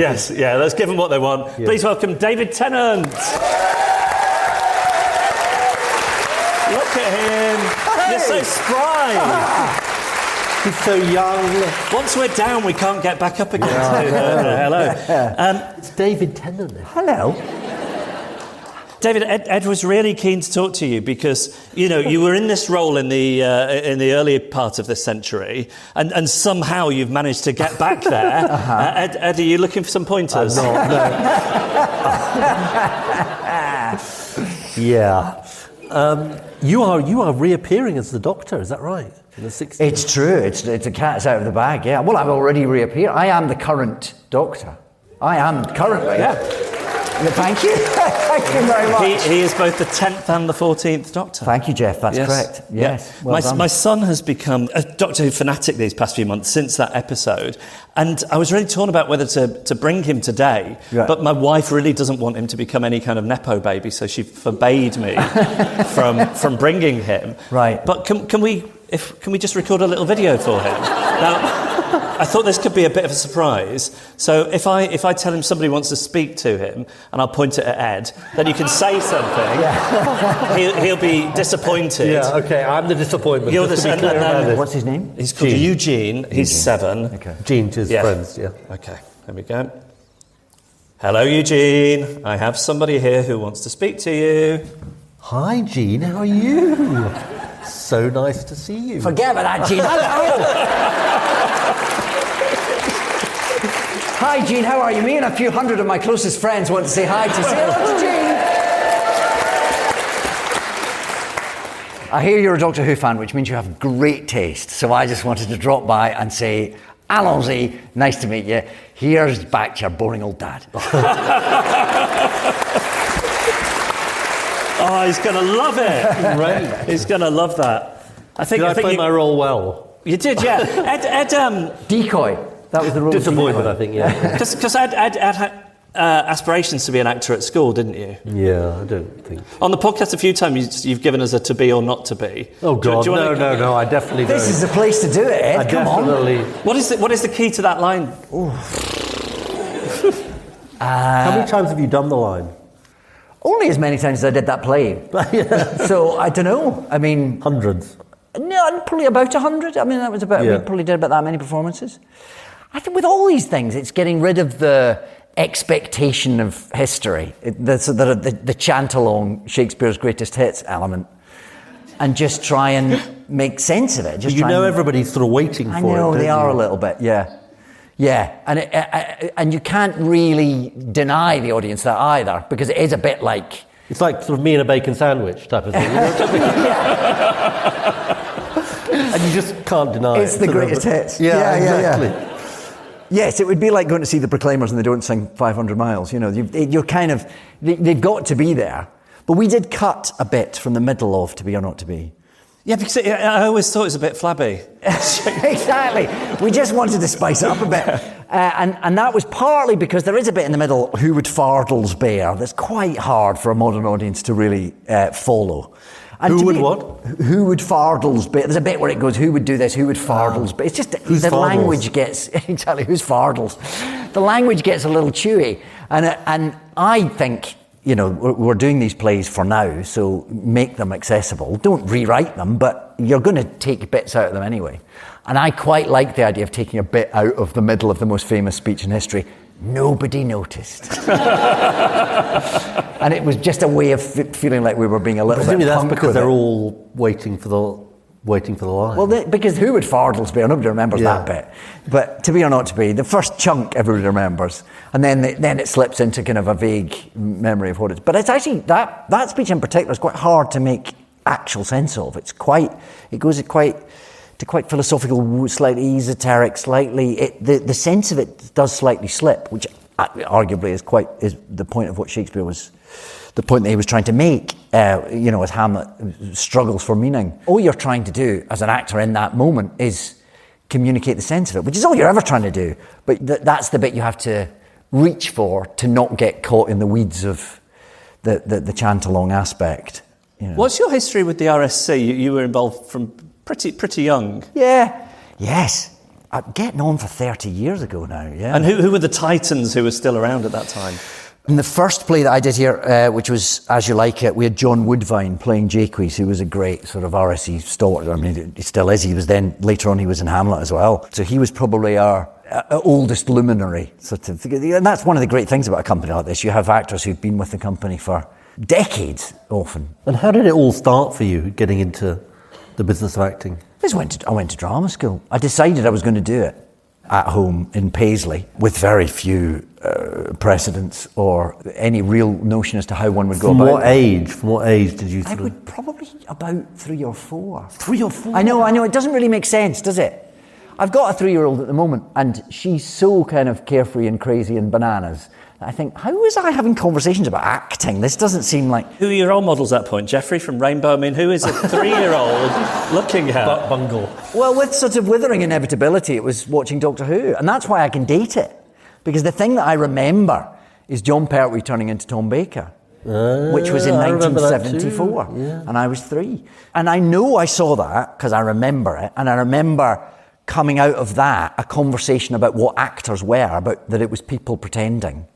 Yes, yeah, let's give them what they want. Yeah. Please welcome David Tennant. Look at him. Hey. You're so spry. He's so young. Once we're down, we can't get back up again. Hello. It's David Tennant. Hello. David, Ed was really keen to talk to you because, you were in this role in the earlier part of this century, and somehow you've managed to get back there. Ed, are you looking for some pointers? No. Yeah. You are reappearing as the Doctor, is that right? In the 60s? It's true. It's a cat's out of the bag, yeah. Well, I've already reappeared. I am the current Doctor. I am currently. Yeah. Thank you. Thank you very much. He is both the 10th and the 14th Doctor. Thank you, Jeff. That's correct. Yes. Yeah. Well my son has become a Doctor Who fanatic these past few months since that episode. And I was really torn about whether to bring him today. Right. But my wife really doesn't want him to become any kind of Nepo baby, so she forbade me from bringing him. Right. But can we just record a little video for him? Now, I thought this could be a bit of a surprise. So if I tell him somebody wants to speak to him, and I'll point it at Ed, then you can say something. Yeah. He'll be disappointed. Yeah, okay, I'm the disappointment. You're what's his name? He's called Eugene. He's 7. Okay. Gene to his friends, yeah. Okay, there we go. Hello, Eugene. I have somebody here who wants to speak to you. Hi, Gene. How are you? So nice to see you. Forget about that, Gene. Hello. Hi, Gene, how are you? Me and a few hundred of my closest friends want to say hi to you. Say hello to Gene. I hear you're a Doctor Who fan, which means you have great taste. So I just wanted to drop by and say, allons-y, nice to meet you. Here's back to your boring old dad. Oh, he's going to love it. Right. He's going to love that. I think I played my role well. You did, yeah. Ed Decoy. That was the role. Disappointed, I think, yeah. Because Ed had aspirations to be an actor at school, didn't you? Yeah, I don't think. On the podcast a few times, you've given us a to be or not to be. Oh, God, no, I definitely don't. This is the place to do it, Ed. Come on. What is the key to that line? How many times have you done the line? Only as many times as I did that play. So, I don't know. I mean... Hundreds. No, probably about 100. I mean, that was about... We probably did about that many performances. I think with all these things, it's getting rid of the expectation of history, the chant-along Shakespeare's greatest hits element, and just try and make sense of it. Just everybody's sort of waiting for it. I know, they are a little bit, yeah. Yeah, and you can't really deny the audience that either, because it is a bit like... It's like sort of me and a bacon sandwich type of thing. And you just can't deny it. It's the greatest hits. Yeah, exactly. Yeah. Yes, it would be like going to see the Proclaimers and they don't sing 500 miles. You're kind of... They've got to be there. But we did cut a bit from the middle of To Be or Not to Be. Yeah, because I always thought it was a bit flabby. Exactly. We just wanted to spice it up a bit. And that was partly because there is a bit in the middle, who would Fardels bear, that's quite hard for a modern audience to really follow. And who would what? Who would Fardels bear? There's a bit where it goes, who would do this, who would Fardels bear? It's just who's the Fardels? Language gets... Exactly, who's Fardels? The language gets a little chewy. And I think... we're doing these plays for now, so make them accessible. Don't rewrite them, but you're going to take bits out of them anyway. And I quite like the idea of taking a bit out of the middle of the most famous speech in history. Nobody noticed. And it was just a way of feeling like we were being a little bit that's punk because they're all waiting for the line. Well, because who would Fardels bear? Nobody remembers that bit. But To Be or Not to Be, the first chunk everybody remembers, and then it slips into kind of a vague memory of what it's. But it's actually that speech in particular is quite hard to make actual sense of. It goes to quite philosophical, slightly esoteric, slightly. The sense of it does slightly slip, which arguably is the point of what Shakespeare was. The point that he was trying to make, as Hamlet struggles for meaning. All you're trying to do as an actor in that moment is communicate the sense of it, which is all you're ever trying to do. But that's the bit you have to reach for to not get caught in the weeds of the chant-along aspect. What's your history with the RSC? You were involved from pretty young. Yeah. Yes. getting on for 30 years ago now, yeah. And who were the titans who were still around at that time? In the first play that I did here, which was As You Like It, we had John Woodvine playing Jaques, who was a great sort of RSE stalwart. I mean, he still is. He was then, later on, he was in Hamlet as well. So he was probably our oldest luminary, sort of. And that's one of the great things about a company like this. You have actors who've been with the company for decades, often. And how did it all start for you, getting into the business of acting? I went to drama school. I decided I was going to do it at home in Paisley with very few precedents or any real notion as to how one would go about it. From what age did you I would probably about 3 or 4. 3 or 4? I know, it doesn't really make sense, does it? I've got a 3-year-old at the moment, and she's so kind of carefree and crazy and bananas. I think, how was I having conversations about acting? This doesn't seem like... Who are your role models at that point? Jeffrey from Rainbow? I mean, who is a 3-year-old looking at? Bungle. Well, with sort of withering inevitability, it was watching Doctor Who, and that's why I can date it. Because the thing that I remember is John Pertwee turning into Tom Baker, which was in 1974, and I was 3. And I know I saw that, because I remember it, and I remember coming out of that, a conversation about what actors were, about that it was people pretending.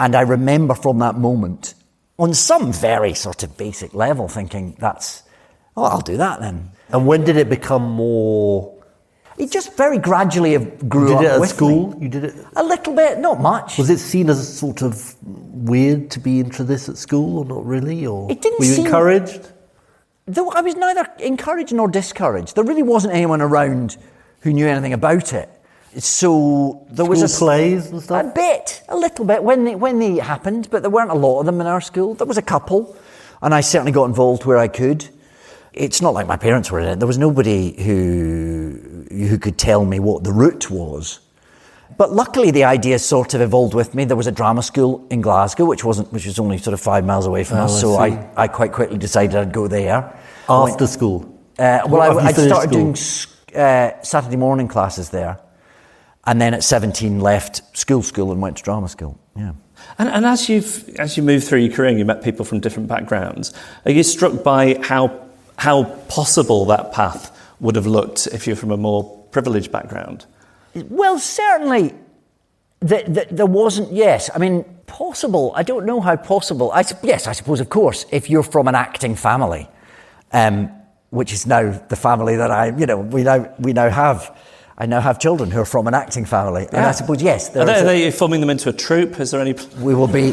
And I remember from that moment, on some very sort of basic level, thinking, I'll do that then. And when did it become more... It just very gradually grew up with me. You did it at school? You did it? A little bit, not much. Was it seen as sort of weird to be into this at school, or not really? Or it didn't were you seem... encouraged? Though I was neither encouraged nor discouraged. There really wasn't anyone around who knew anything about it. So there was school plays and stuff? A little bit when they happened, but there weren't a lot of them in our school. There was a couple, and I certainly got involved where I could. It's not like my parents were in it. There was nobody who could tell me what the route was. But luckily, the idea sort of evolved with me. There was a drama school in Glasgow, which was only sort of 5 miles away from us. So I quite quickly decided I'd go there. After school? I started doing Saturday morning classes there. And then at 17 left school and went to drama school. Yeah. And as you move through your career and you met people from different backgrounds, are you struck by how possible that path would have looked if you're from a more privileged background? Well, certainly there wasn't, yes. I mean, possible, I don't know how possible. Yes, I suppose, of course, if you're from an acting family, which is now the family that we now have. I now have children who are from an acting family, and I suppose, yes. Are they forming them into a troupe? Is there any... We will be...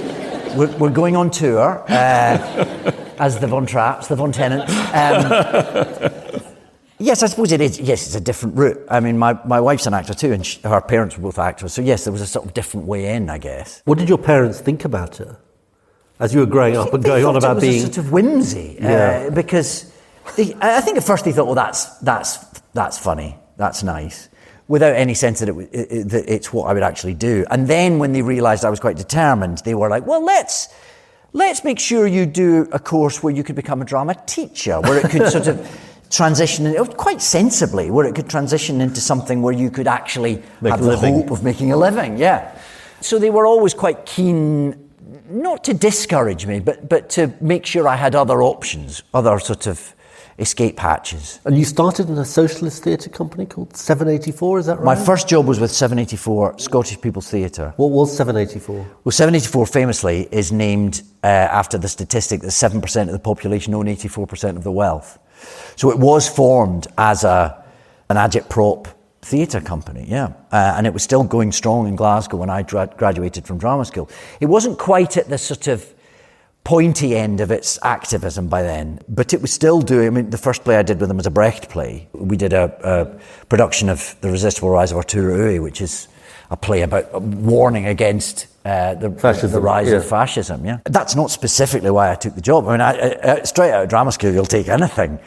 We're going on tour as the Von Trapps, the Von Tennants. Yes, I suppose it is. Yes, it's a different route. I mean, my wife's an actor too, and her parents were both actors. So yes, there was a sort of different way in, I guess. What did your parents think about it as you were growing up and going on about being... It was a sort of whimsy, because I think at first they thought, well, that's funny, that's nice, without any sense that it's what I would actually do. And then when they realised I was quite determined, they were like, well, let's make sure you do a course where you could become a drama teacher, where it could sort of transition, quite sensibly, where it could transition into something where you could actually have the hope of making a living. Yeah. So they were always quite keen, not to discourage me, but to make sure I had other options, other sort of escape hatches. And you started in a socialist theatre company called 784, is that right? My first job was with 784 Scottish People's Theatre. What was 784? Well, 784 famously is named after the statistic that 7% of the population own 84% of the wealth. So it was formed as an agitprop theatre company, and it was still going strong in Glasgow when I graduated from drama school. It wasn't quite at the sort of pointy end of its activism by then, but it was still doing... I mean, the first play I did with them was a Brecht play. We did a production of The Resistible Rise of Arturo Ui, which is a play about a warning against the rise of fascism. Yeah, that's not specifically why I took the job. I mean, straight out of drama school, you'll take anything.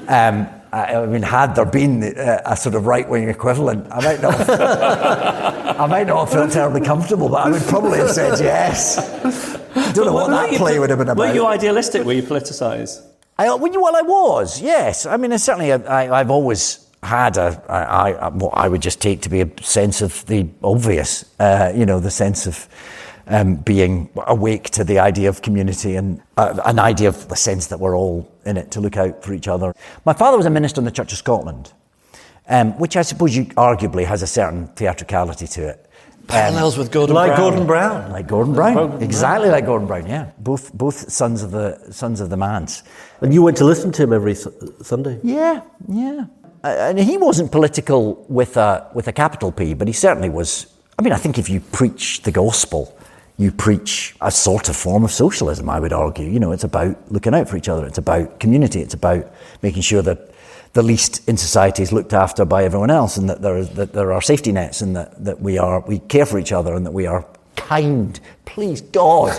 I mean, had there been a sort of right-wing equivalent, I might not have felt terribly comfortable, but I would probably have said yes. I don't know what that play would have been about. Were you idealistic? Were you politicised? I was, yes. I mean, certainly I've always had what I would just take to be a sense of the obvious, the sense of being awake to the idea of community and an idea of the sense that we're all in it to look out for each other. My father was a minister in the Church of Scotland, which I suppose arguably has a certain theatricality to it. Parallels with Gordon Brown. Like Gordon Brown. Exactly like Gordon Brown, yeah. Both sons of the Mans. And you went to listen to him every Sunday? Yeah. And he wasn't political with a capital P, but he certainly was. I mean, I think if you preach the gospel, you preach a sort of form of socialism, I would argue. You know, it's about looking out for each other. It's about community. It's about making sure that the least in society is looked after by everyone else, and that there are safety nets, and that we care for each other, and that we are kind. Please God,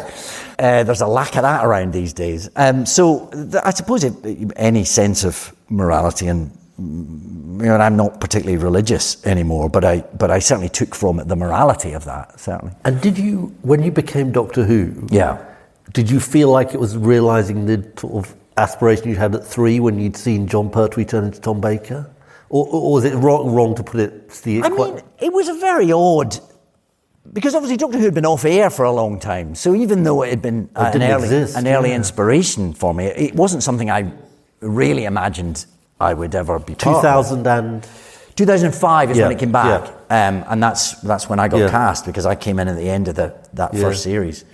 there's a lack of that around these days. So I suppose any sense of morality, and I'm not particularly religious anymore, but I certainly took from it the morality of that, certainly. And did you, when you became Doctor Who? Yeah. Did you feel like it was realising the sort of aspiration you had at 3 when you'd seen John Pertwee turn into Tom Baker? Or was it wrong to put it... it was a very odd... Because obviously Doctor Who had been off air for a long time, so even though it had been an early inspiration for me, it wasn't something I really imagined I would ever be part of. 2005 is when it came back, and that's when I got cast, because I came in at the end of that first series.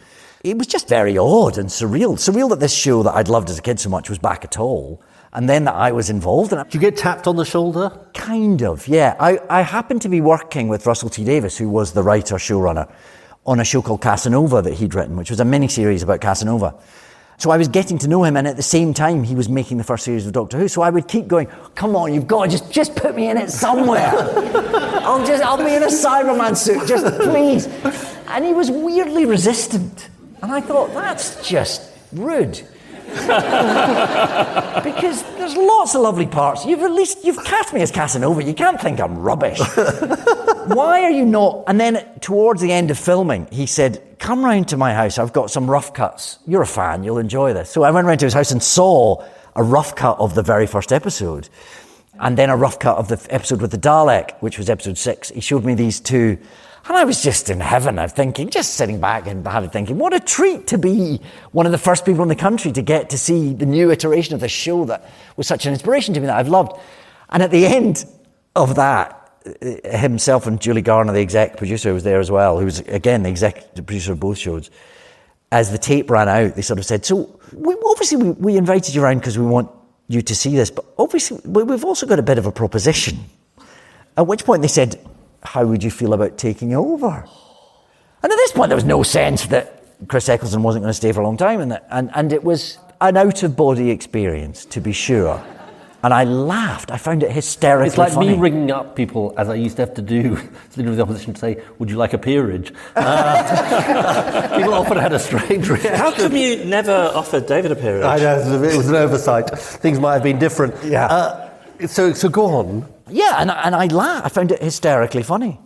It was just very odd and surreal that this show that I'd loved as a kid so much was back at all, and then that I was involved in it. Did you get tapped on the shoulder? Kind of, yeah. I happened to be working with Russell T Davies, who was the writer showrunner, on a show called Casanova that he'd written, which was a mini-series about Casanova. So I was getting to know him, and at the same time he was making the first series of Doctor Who. So I would keep going, come on, you've got to just put me in it somewhere. I'll be in a Cyberman suit, just please. And he was weirdly resistant. And I thought, that's just rude. Because there's lots of lovely parts. You've cast me as Casanova. You can't think I'm rubbish. Why are you not? And then towards the end of filming, he said, come round to my house. I've got some rough cuts. You're a fan. You'll enjoy this. So I went round to his house and saw a rough cut of the very first episode. And then a rough cut of the episode with the Dalek, which was episode 6. He showed me these two. And I was just in heaven, I'm thinking, just sitting back and thinking, what a treat to be one of the first people in the country to get to see the new iteration of the show that was such an inspiration to me, that I've loved. And at the end of that, himself and Julie Garner, the exec producer, was there as well, who was, again, the exec producer of both shows. As the tape ran out, they sort of said, so we invited you around because we want you to see this, but obviously we've also got a bit of a proposition. At which point they said, how would you feel about taking over? And at this point, there was no sense that Chris Eccleston wasn't going to stay for a long time, and it was an out-of-body experience, to be sure. And I laughed. I found it hysterically funny. It's like me ringing up people, as I used to have to do, sitting with the opposition, to say, would you like a peerage? People often had a strange reaction. How come you never offered David a peerage? I know, it was an oversight. Things might have been different. Yeah. So go on. Yeah, and I laughed. I found it hysterically funny.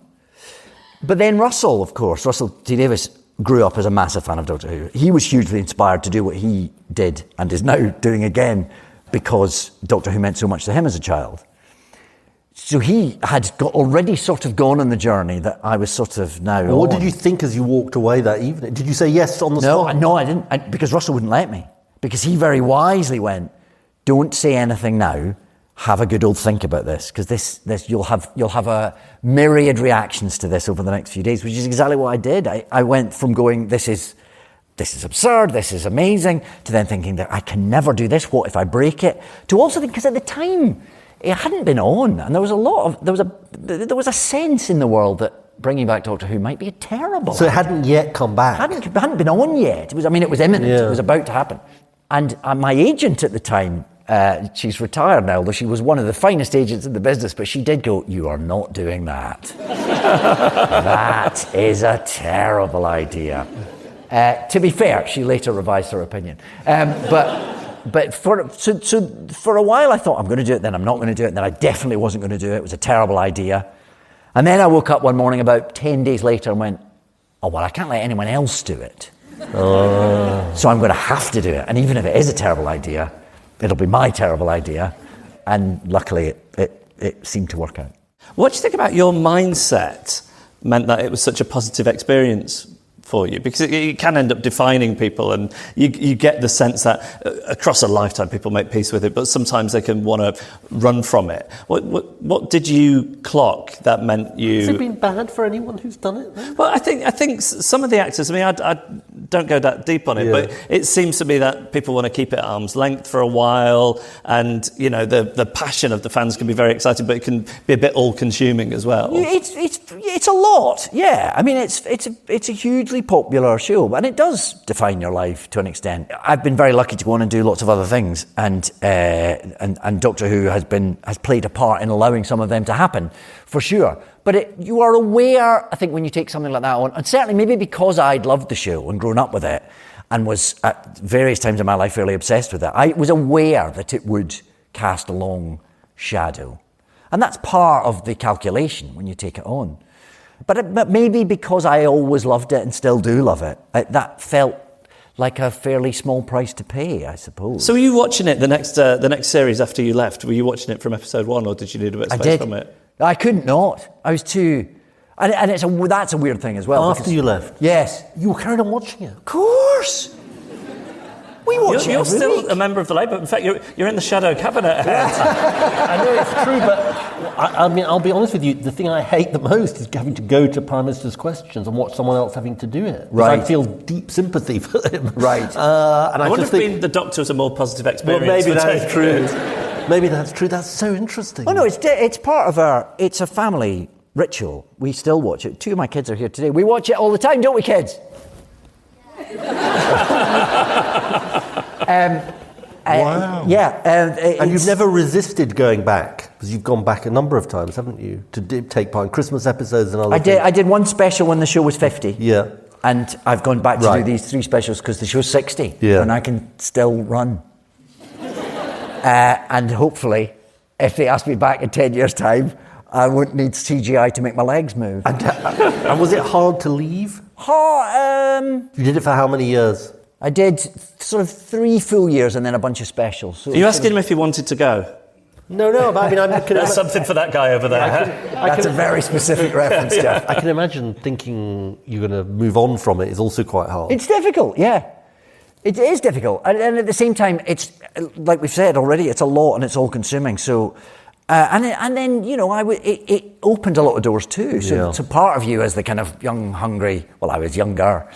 But then Russell T Davies grew up as a massive fan of Doctor Who. He was hugely inspired to do what he did and is now doing again because Doctor Who meant so much to him as a child. So he had already sort of gone on the journey that I was sort of now on. What did you think as you walked away that evening? Did you say yes on the spot? No, I didn't, because Russell wouldn't let me. Because he very wisely went, don't say anything now. Have a good old think about this, because this you'll have a myriad reactions to this over the next few days, which is exactly what I did. I went from going, this is absurd, this is amazing, to then thinking that I can never do this. What if I break it? To also think, because at the time it hadn't been on, and there was a sense in the world that bringing back Doctor Who might be a terrible. So it hadn't yet come back. Hadn't been on yet. It was imminent. Yeah. It was about to happen, and my agent at the time. She's retired now, although she was one of the finest agents in the business, but she did go, you are not doing that. That is a terrible idea. To be fair, she later revised her opinion. But for a while I thought, I'm going to do it, then I'm not going to do it, and then I definitely wasn't going to do it. It was a terrible idea. And then I woke up one morning about 10 days later and went, oh, well, I can't let anyone else do it. So I'm going to have to do it. And even if it is a terrible idea, it'll be my terrible idea. And luckily, it seemed to work out. What do you think about your mindset meant that it was such a positive experience for you? Because it can end up defining people, and you get the sense that across a lifetime people make peace with it, but sometimes they can want to run from it. What did you clock that meant you... Has it been bad for anyone who's done it, then? Well, I think some of the actors, I mean, I don't go that deep on it, but it seems to me that people want to keep it at arm's length for a while, and, you know, the passion of the fans can be very exciting, but it can be a bit all-consuming as well. It's a lot, yeah. I mean, it's a hugely popular show, and it does define your life to an extent. I've been very lucky to go on and do lots of other things, and Doctor Who has played a part in allowing some of them to happen, for sure. But you are aware, I think, when you take something like that on, and certainly maybe because I'd loved the show and grown up with it, and was at various times in my life fairly obsessed with it, I was aware that it would cast a long shadow. And that's part of the calculation when you take it on. But maybe because I always loved it and still do love it, that felt like a fairly small price to pay, I suppose. So were you watching it the next series after you left? Were you watching it from episode 1, or did you need a bit of space from it? I couldn't not. I was too... And that's a weird thing as well. After you left? Yes. You were carried on watching it? Of course. We watch it You're every still week. a member of the Labour. In fact, you're in the shadow cabinet. I know it's true, but I mean, I'll be honest with you. The thing I hate the most is having to go to Prime Minister's questions and watch someone else having to do it. Right. I feel deep sympathy for him. Right. And I wonder if being the Doctor was a more positive experience. Well, maybe for that is David. true. Maybe that's true. That's so interesting. Oh no, it's part of it's a family ritual. We still watch it. 2 of my kids are here today. We watch it all the time, don't we, kids? Wow. Yeah. And you've never resisted going back, because you've gone back a number of times, haven't you, to take part in Christmas episodes and other things. I did one special when the show was 50. Yeah. And I've gone back to do these 3 specials because the show's 60. Yeah. And I can still run. And hopefully, if they ask me back in 10 years' time, I won't need CGI to make my legs move. And was it hard to leave? You You did it for how many years? I did sort of 3 full years and then a bunch of specials. So Are you asking him if he wanted to go? No, but I mean, There's something for that guy over there. That's a very specific reference, Jeff. I can imagine thinking you're going to move on from it is also quite hard. It's difficult, yeah. It is difficult. And at the same time, it's, like we've said already, it's a lot and it's all-consuming. So, and then, you know, it opened a lot of doors too. So part of you as the kind of young, hungry, well, I was younger,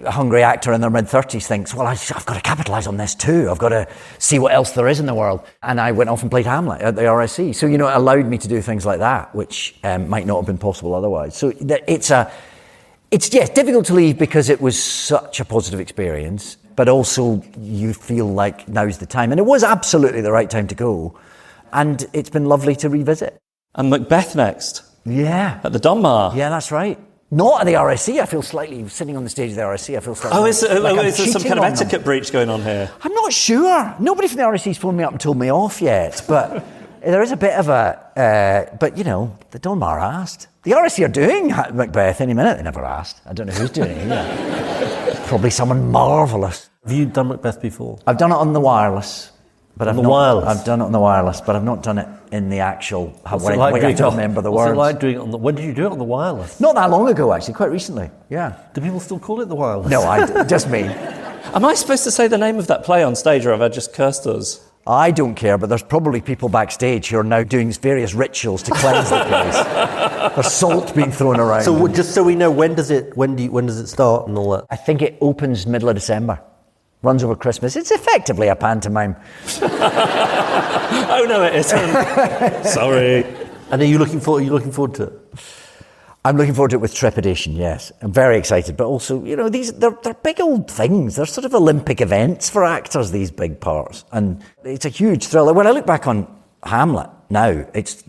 hungry actor in their mid-30s thinks, well, I've got to capitalise on this too. I've got to see what else there is in the world. And I went off and played Hamlet at the RSC. So, you know, it allowed me to do things like that, which might not have been possible otherwise. So it's difficult to leave because it was such a positive experience, but also you feel like now's the time. And it was absolutely the right time to go. And it's been lovely to revisit. And Macbeth next. Yeah. At the Donmar. Yeah, that's right. Not at the RSC. I feel slightly, sitting on the stage of the RSC, I feel slightly... Is there some kind of etiquette breach going on here? I'm not sure. Nobody from the RSC's phoned me up and told me off yet, but there is a bit of a... but, you know, the Donmar asked. The RSC are doing Macbeth any minute. They never asked. I don't know who's doing it either. Probably someone marvellous. Have you done Macbeth before? I've done it on the wireless. But I've done it on the wireless, but I've not done it in the actual... I don't remember the words. What's it like doing it on the... When did you do it on the wireless? Not that long ago, actually, quite recently. Yeah. Do people still call it the wireless? No, just me. Am I supposed to say the name of that play on stage, or have I just cursed us? I don't care, but there's probably people backstage who are now doing various rituals to cleanse the place. There's salt being thrown around. So just so we know, when does it start and all that? I think it opens middle of December. Runs over Christmas. It's effectively a pantomime. Oh no, it isn't. Sorry. And are you looking forward to it? I'm looking forward to it with trepidation, yes. I'm very excited, but also, you know, they're big old things. They're sort of Olympic events for actors, these big parts. And it's a huge thrill. When I look back on Hamlet now, it's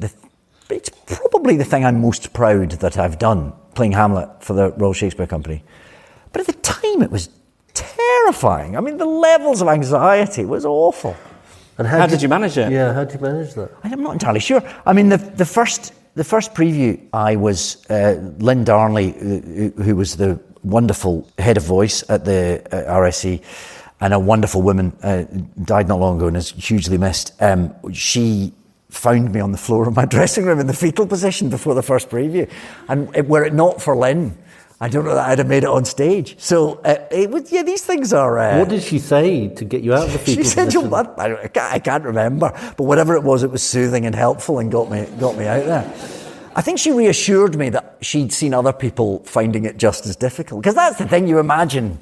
probably the thing I'm most proud that I've done, playing Hamlet for the Royal Shakespeare Company. But at the time, it was terrifying. I mean, the levels of anxiety was awful. And how did you manage it? Yeah, how did you manage that? I'm not entirely sure. I mean, the first preview, I was Lynn Darnley, who was the wonderful head of voice at the RSC, and a wonderful woman, died not long ago and is hugely missed. She found me on the floor of my dressing room in the fetal position before the first preview, and were it not for Lynn, I don't know that I'd have made it on stage. So these things are... What did she say to get you out of the fetal She said, position? I can't remember, but whatever it was soothing and helpful and got me out there. I think she reassured me that she'd seen other people finding it just as difficult. Because that's the thing, you imagine,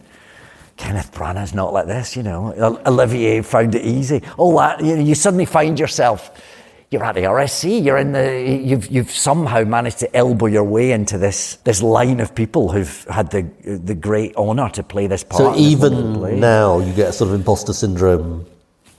Kenneth Branagh's not like this, Olivier found it easy. All that, you suddenly find yourself, you're at the RSC, you've somehow managed to elbow your way into this line of people who've had the great honour to play this part. So even now you get a sort of imposter syndrome?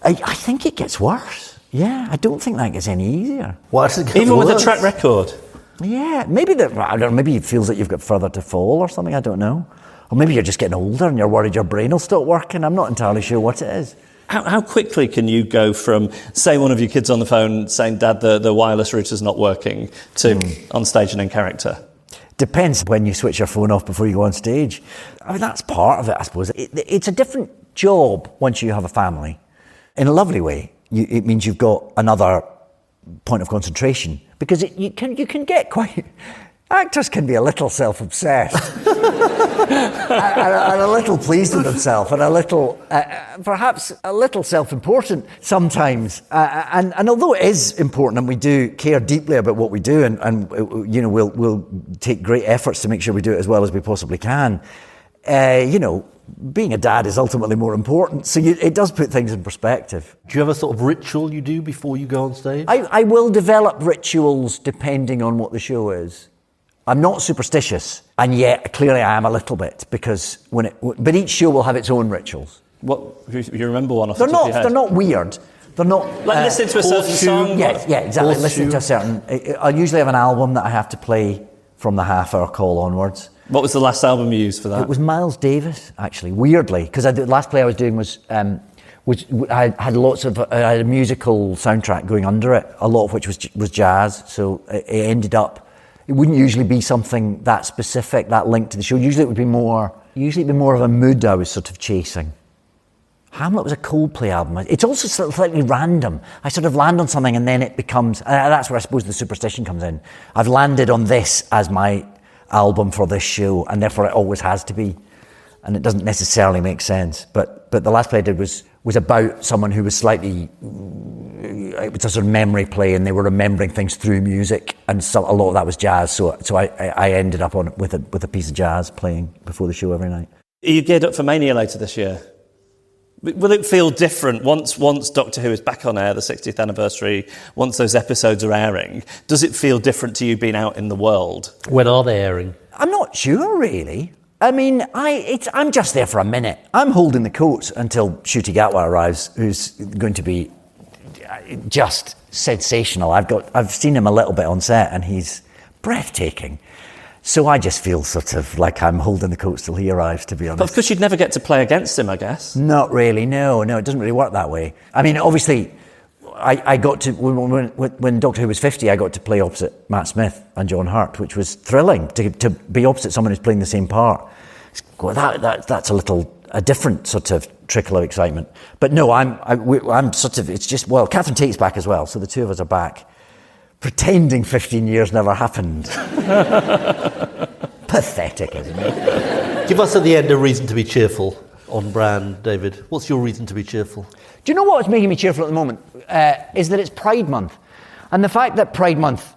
I think it gets worse. Yeah, I don't think that gets any easier. Why does it get Even worse? with a track record? Yeah, maybe I don't know, maybe it feels like you've got further to fall or something, I don't know. Or maybe you're just getting older and you're worried your brain will stop working. I'm not entirely sure what it is. How quickly can you go from, say, one of your kids on the phone saying, Dad, the wireless router's not working, to on stage and in character? Depends when you switch your phone off before you go on stage. I mean, that's part of it, I suppose. It's a different job once you have a family. In a lovely way, it means you've got another point of concentration. Because you can get quite... Actors can be a little self-obsessed and a little pleased with themselves and a little, perhaps a little self-important sometimes. And although it is important and we do care deeply about what we do and we'll take great efforts to make sure we do it as well as we possibly can, being a dad is ultimately more important. So it does put things in perspective. Do you have a sort of ritual you do before you go on stage? I will develop rituals depending on what the show is. I'm not superstitious, and yet clearly I am a little bit, because but each show will have its own rituals. What, you remember one off the top of your head? They're not weird. They're not... Like listening to a certain song? Yeah, exactly. Listening to a certain... I usually have an album that I have to play from the half-hour call onwards. What was the last album you used for that? It was Miles Davis, actually, weirdly, because the last play I was doing was I had I had a musical soundtrack going under it, a lot of which was jazz, so it ended up... It wouldn't usually be something that specific, that linked to the show. Usually it'd be more of a mood I was sort of chasing. Hamlet was a Coldplay album. It's also slightly random. I sort of land on something and then it becomes... that's where I suppose the superstition comes in. I've landed on this as my album for this show, and therefore it always has to be. And it doesn't necessarily make sense. But the last play I did was about someone who was slightly... It was a sort of memory play, and they were remembering things through music, and a lot of that was jazz. So I ended up on with a piece of jazz playing before the show every night. Are you geared up for Mania later this year? Will it feel different once Doctor Who is back on air, the 60th anniversary, once those episodes are airing? Does it feel different to you being out in the world? When are they airing? I'm not sure, really. I mean, I'm just there for a minute. I'm holding the coat until Ncuti Gatwa arrives, who's going to be just sensational. I've seen him a little bit on set, and he's breathtaking. So I just feel sort of like I'm holding the coat till he arrives, to be honest. But of course you'd never get to play against him, I guess. Not really, no, it doesn't really work that way. I mean, obviously, I got to, when Doctor Who was 50, I got to play opposite Matt Smith and John Hurt, which was thrilling, to be opposite someone who's playing the same part. That's a different sort of trickle of excitement. But no, I'm sort of, it's just, well, Catherine Tate's back as well, so the two of us are back, pretending 15 years never happened. Pathetic, isn't it? Give us at the end a reason to be cheerful on brand, David. What's your reason to be cheerful? Do you know what's making me cheerful at the moment? Is that it's Pride Month. And the fact that Pride Month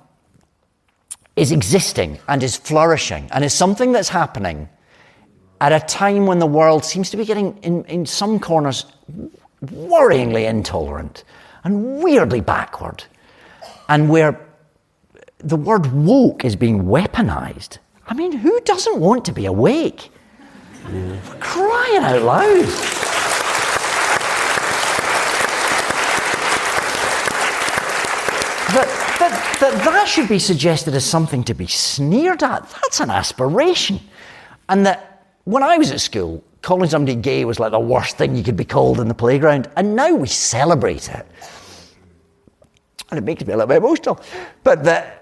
is existing and is flourishing and is something that's happening at a time when the world seems to be getting, in some corners, worryingly intolerant and weirdly backward, and where the word woke is being weaponized. I mean, who doesn't want to be awake? Yeah. For crying out loud. That should be suggested as something to be sneered at. That's an aspiration. And that when I was at school, calling somebody gay was like the worst thing you could be called in the playground. And now we celebrate it. And it makes me a little bit emotional. But that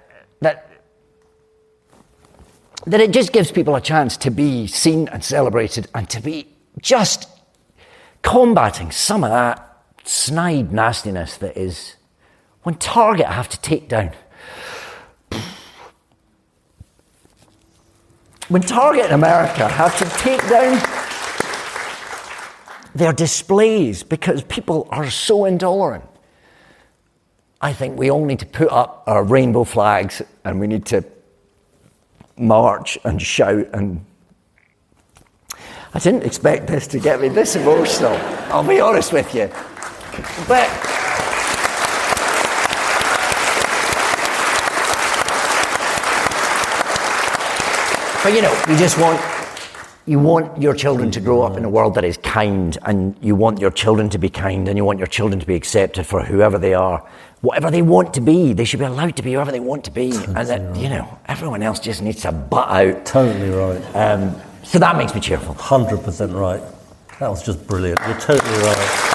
it just gives people a chance to be seen and celebrated and to be just combating some of that snide nastiness that is, when Target have to take down when Target in America have to take down their displays because people are so intolerant, I think we all need to put up our rainbow flags and we need to march and shout. And I didn't expect this to get me this emotional, I'll be honest with you. But you know, you want your children to grow up in a world that is kind, and you want your children to be kind, and you want your children to be accepted for whoever they are. Whatever they want to be, they should be allowed to be whoever they want to be. Totally and that, right. You know, everyone else just needs to butt out. Totally right. So that makes me cheerful. 100% right. That was just brilliant. You're totally right.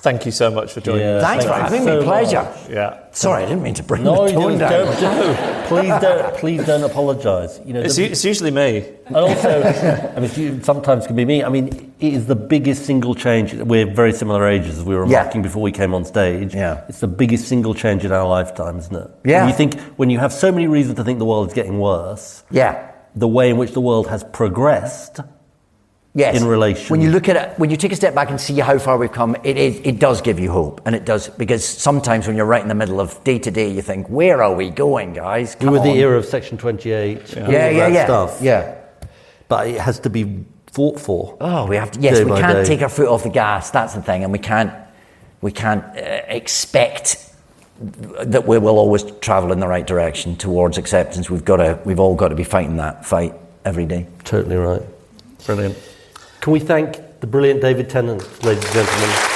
Thank you so much for joining us. Thanks for having me. Pleasure. Yeah. Sorry, I didn't mean to bring the tone down. Please don't apologise. You know, it's usually me. And also, I mean, sometimes can be me. I mean, it is the biggest single change. We're very similar ages, as we were remarking before we came on stage. Yeah. It's the biggest single change in our lifetime, isn't it? Yeah. When you have so many reasons to think the world is getting worse. Yeah. The way in which the world has progressed. Yes. In relation. When you look at it, when you take a step back and see how far we've come, it does give you hope. And it does, because sometimes when you're right in the middle of day to day, you think, where are we going, guys? We were the era of Section 28. Yeah. Stuff. Yeah. But it has to be fought for. Oh, we have to, yes, we can't take our foot off the gas. That's the thing. And we can't expect that we will always travel in the right direction towards acceptance. We've all got to be fighting that fight every day. Totally right. Brilliant. Can we thank the brilliant David Tennant, ladies and gentlemen?